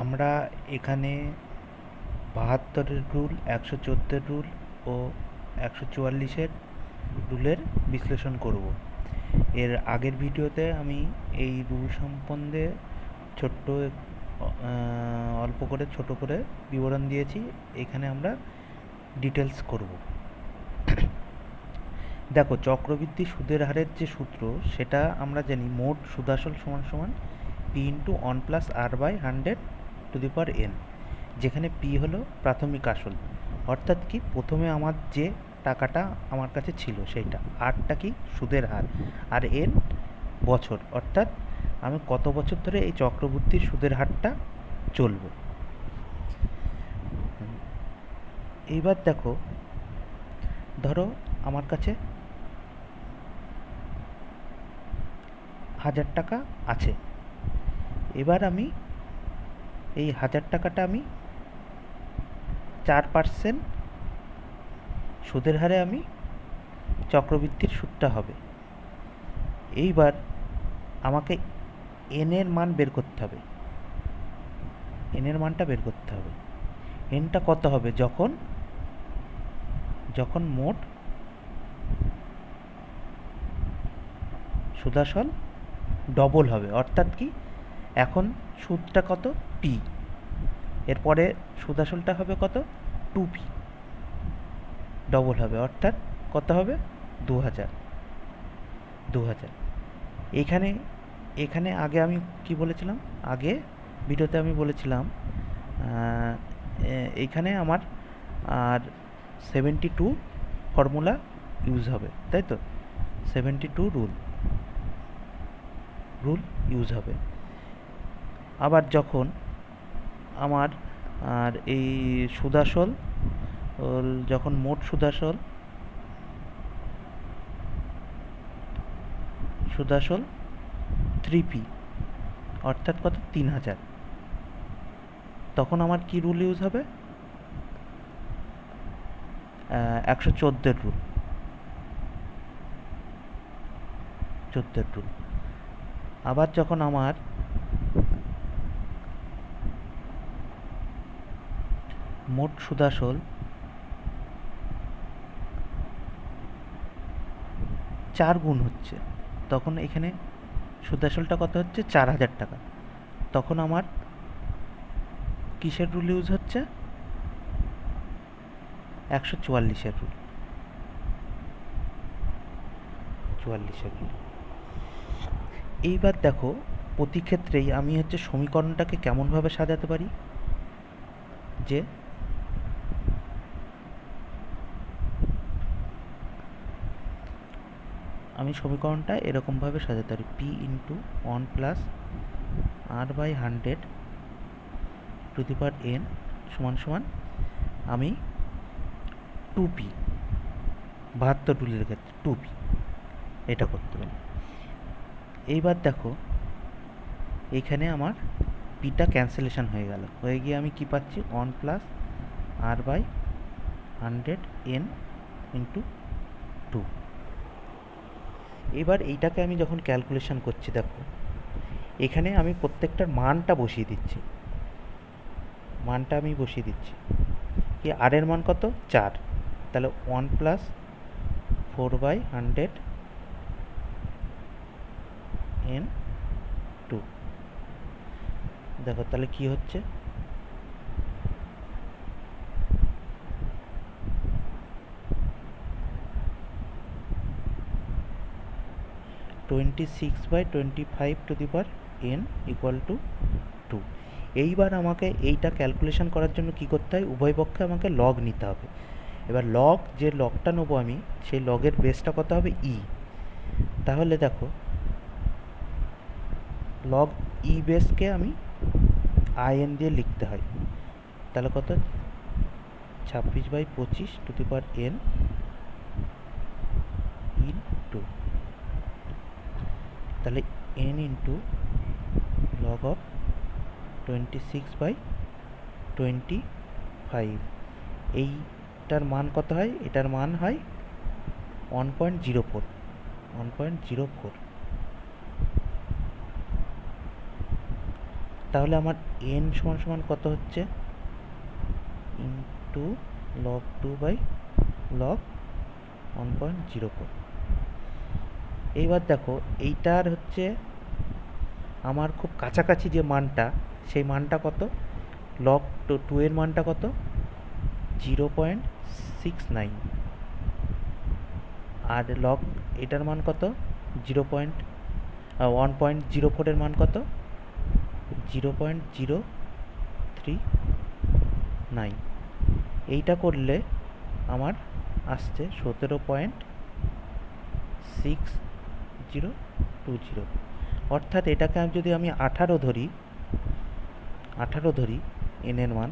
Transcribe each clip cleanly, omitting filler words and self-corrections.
আমরা এখানে ৭২-এর rule, ১১৪-এর rule ও ১৪৪-এর রুলের বিশ্লেষণ করব। এর আগের ভিডিওতে আমি এই রুল সম্বন্ধে অল্প করে ছোট করে বিবরণ দিয়েছি। এখানে আমরা ডিটেলস করব। দেখো, চক্রবৃদ্ধি সুদের হারের যে সূত্র সেটা আমরা জানি, মোট সুদাসল সমান সমান পি ইন্টু 1+r/100^n, যেখানে পি হলো প্রাথমিক আসল, অর্থাৎ কি প্রথমে আমার যে টাকাটা আমার কাছে ছিল সেইটা, আরটা কি সুদের হার, আর এন বছর, অর্থাৎ আমি কত বছর ধরে এই চক্রবৃদ্ধির সুদের হারটা চলবে। এইবার দেখো, ধরো আমার কাছে 1000 টাকা আছে। এবার আমি এই 1000 টাকাটা আমি 4% সুদের হারে আমি চক্রবৃদ্ধির সুদটা হবে। এইবার আমাকে এন এর মান বের করতে হবে, এন এর মানটা বের করতে হবে। এনটা কত হবে যখন মোট সুদাসল ডবল হবে, অর্থাৎ কি এখন সুদটা কত পি, এরপরে সুদাসলটা হবে কত 2p, ডবল হবে, অর্থাৎ কত হবে 2000। এখানে আগে আমি কি বলেছিলাম, আগে ভিডিওতে আমি বলেছিলাম এইখানে আমার আর 72 ফর্মুলা ইউজ হবে, তাই তো? 72 রুল ইউজ হবে। আবার যখন আমার আর এই সুদাসল, যখন মোট সুদাসল 3p, অর্থাৎ কত 3000, তখন আমার কি রুল ইউজ হবে? 114 রুল, 14 রুল। আবার যখন আমার মোট সুদাসল 4 গুণ হচ্ছে, তখন এখানে সুদাসলটা কত হচ্ছে 4000 টাকা, তখন আমার কিসের রুল ইউজ হচ্ছে? 144-এর রুল, 44-এর রুল। এইবার দেখো, প্রতি ক্ষেত্রেই আমি সমীকরণটাকে কেমনভাবে সাজাতে পারি, যে আমি সমীকরণটা এরকমভাবে সাজাতে পারি, পি ইন্টু 1+r/100^n সমান সমান আমি 2p, 72 রুলের ক্ষেত্রে 2p, এটা করতে পারি। এইবার দেখো, এইখানে আমার পিটা ক্যান্সেলেশন হয়ে গিয়ে আমি কি পাচ্ছি, 1+r/100n ইন্টু 2। এবার এইটাকে আমি যখন ক্যালকুলেশন করছি, দেখো এখানে আমি প্রত্যেকটার মানটা বসিয়ে দিচ্ছি, কি আর এর মান কত 4, তাহলে 1+4/100n2। দেখো তাহলে কি হচ্ছে, 26/25n = 2। এইবার আমাকে এইটা ক্যালকুলেশন করার জন্য কি করতে হয়, উভয় পক্ষে আমাকে লগ নিতে হবে। এবার যে লগটা নেবো আমি, সেই লগের বেসটা কত হবে ই। তাহলে দেখো, লগ ই বেসকে আমি আইএন দিয়ে লিখতে হয়, তাহলে কত 26/25n ইন্টু, তাহলে n ইন্টু log of 26/25, এইটার মান কত হয়? এটার মান হয় 1.04। তাহলে আমার এন সমান সমান কত হচ্ছে, ইন্টু লগ 2/log 1.04। এইবার দেখো এইটার হচ্ছে আমার খুব কাছাকাছি যে মানটা, সেই মানটা কত, লগ 2 এর মানটা কত, 0.69, আর লগ এটার মান কত, 1.04 এর মান কত, 0.039। এইটা করলে আমার আসছে 17.6020। অর্থাৎ এটাকে যদি আমি 18 ধরি এন এর মান,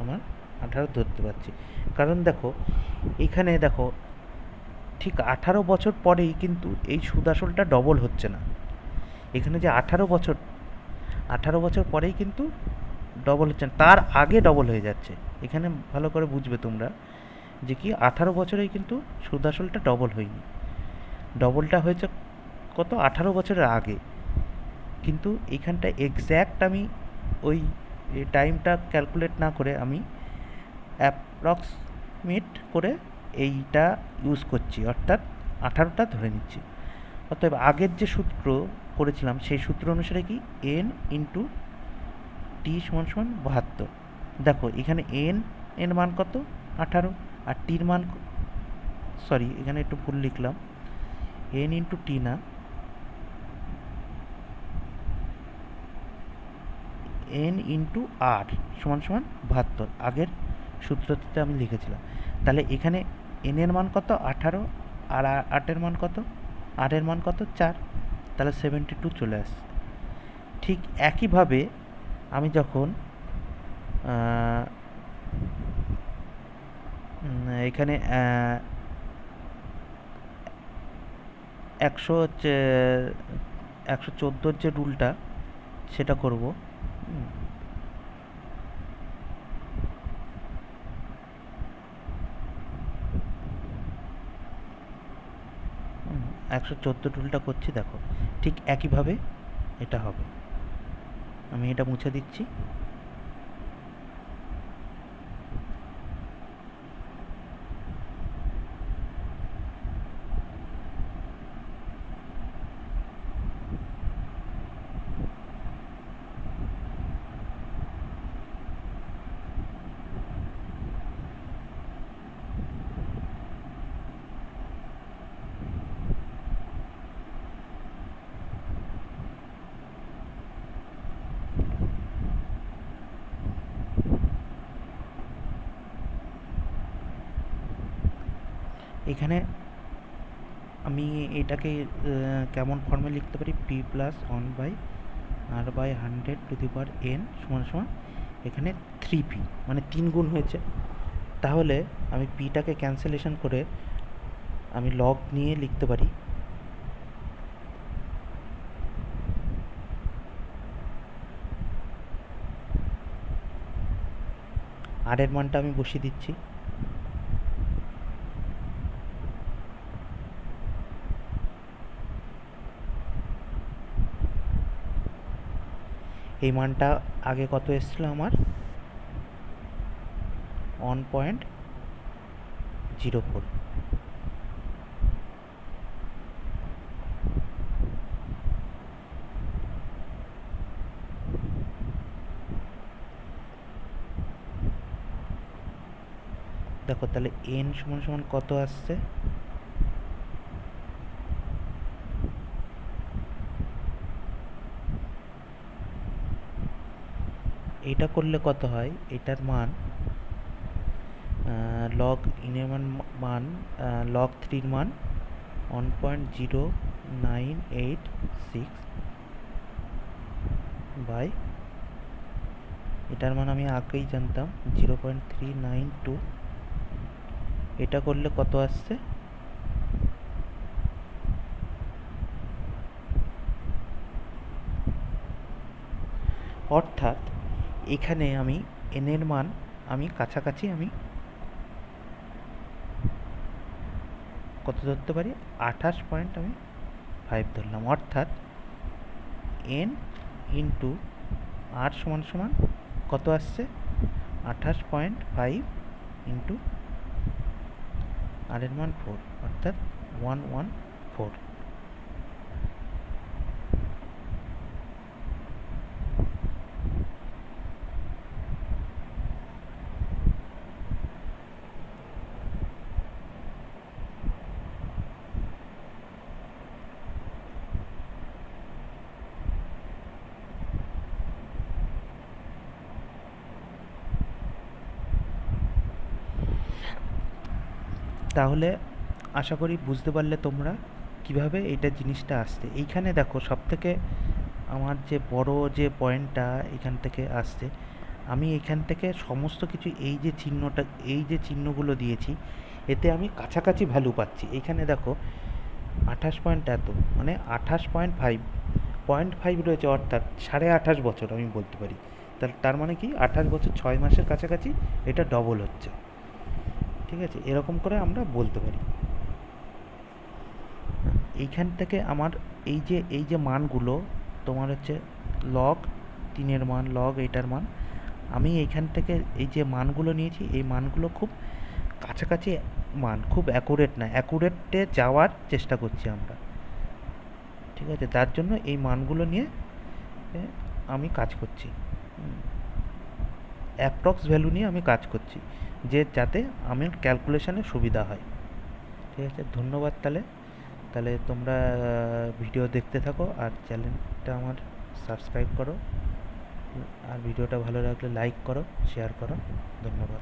আমার 18 ধরতে পারছি। কারণ দেখো এইখানে দেখো ঠিক 18 বছর পরেই কিন্তু এই সুদ আসলটা ডবল হচ্ছে না। এখানে যে 18 বছর পরেই কিন্তু ডবল হচ্ছে না, তার আগে ডবল হয়ে যাচ্ছে। এখানে ভালো করে বুঝবে তোমরা যে কি 18 বছরেই কিন্তু সুদ আসলটা ডবল হয়নি, ডবলটা হয়েছে কত, 18 বছরের আগে। কিন্তু এখানটা এক্স্যাক্ট আমি ওই টাইমটা ক্যালকুলেট না করে আমি অ্যাপ্রক্সিমেট করে এইটা ইউজ করছি, অর্থাৎ 18টা ধরে নিচ্ছি। অতএব আগের যে সূত্র করেছিলাম সেই সূত্র অনুসারে কি এন ইন্টু টি সমান সমান 72। দেখো এখানে এর মান কত, 18, আর টির মান, সরি এখানে একটু ভুল লিখলাম, এন ইন্টু টি না, এন ইন্টু আর সমান সমান 72 আগের সূত্রটিতে আমি লিখেছিলাম। তাহলে এখানে এন এর মান কত, 18, আর আটের মান কত, আর এর মান কত, 4, তাহলে 72 চলে আসছে। ঠিক একইভাবে আমি যখন এখানে 114 যে রুলটা সেটা করব, 114 রুলটা করছি, দেখো ঠিক একইভাবে এটা হবে। আমি এটা মুছে দিচ্ছি। এখানে আমি এটাকে কেমন ফর্মে লিখতে পারি, পি প্লাস 1/r/100 সমান সমান এখানে 3p, মানে 3 গুণ হয়েছে। তাহলে আমি পিটাকে ক্যান্সেলেশন করে আমি লগ নিয়ে লিখতে পারি, আর এর মানটা আমি বসিয়ে দিচ্ছি, এই মানটা আগে কত এসেছিল আমার, 1.04। দেখো তাহলে এন সমান সমান কত আসছে, এটা করলে কত হয়, এটার মান লগ ইনের মান লগ 3 মান 1.0986 বাই এটার মান আমি আগেই জানতাম 0.392। এটা করলে কত আসছে, অর্থাৎ এখানে আমি এন এর মান আমি কাছাকাছি আমি কত ধরতে পারি, 28.5 ধরলাম। অর্থাৎ এন ইন্টু আর সমান সমান কত আসছে, 28.5 ইন্টু আর এর মান 4, অর্থাৎ 114। তাহলে আশা করি বুঝতে পারলে তোমরা কিভাবে এটা জিনিসটা আসছে। এইখানে দেখো সবথেকে আমার যে বড় যে পয়েন্টটা এখান থেকে আসছে, আমি এখান থেকে সমস্ত কিছু এই যে চিহ্নটা, এই যে চিহ্নগুলো দিয়েছি, এতে আমি কাছাকাছি ভ্যালু পাচ্ছি। এইখানে দেখো 28 পয়েন্ট এত, মানে 28.5, 0.5 রয়েছে, অর্থাৎ 28.5 বছর আমি বলতে পারি। তার মানে কি 28 বছর 6 মাসের কাছাকাছি এটা ডবল হচ্ছে। ঠিক আছে, এরকম করে আমরা বলতে পারি। এইখান থেকে আমার এই যে মানগুলো তোমার হচ্ছে লগ 3-এর মান, লগ এইটার মান, আমি এইখান থেকে এই যে মানগুলো নিয়েছি, এই মানগুলো খুব কাছাকাছি মান, খুব অ্যাকুরেট না, অ্যাকুরেটে যাওয়ার চেষ্টা করছি আমরা। ঠিক আছে, তার জন্য এই মানগুলো নিয়ে আমি কাজ করছি, অ্যাপ্রক্স ভ্যালু নিয়ে আমি কাজ করছি, যে যাতে আমার ক্যালকুলেশনে সুবিধা হয়। ঠিক আছে, ধন্যবাদ। তাহলে তাহলে তোমরা ভিডিও দেখতে থাকো আর চ্যানেলটা আমার সাবস্ক্রাইব করো, আর ভিডিওটা ভালো লাগলে লাইক করো, শেয়ার করো। ধন্যবাদ।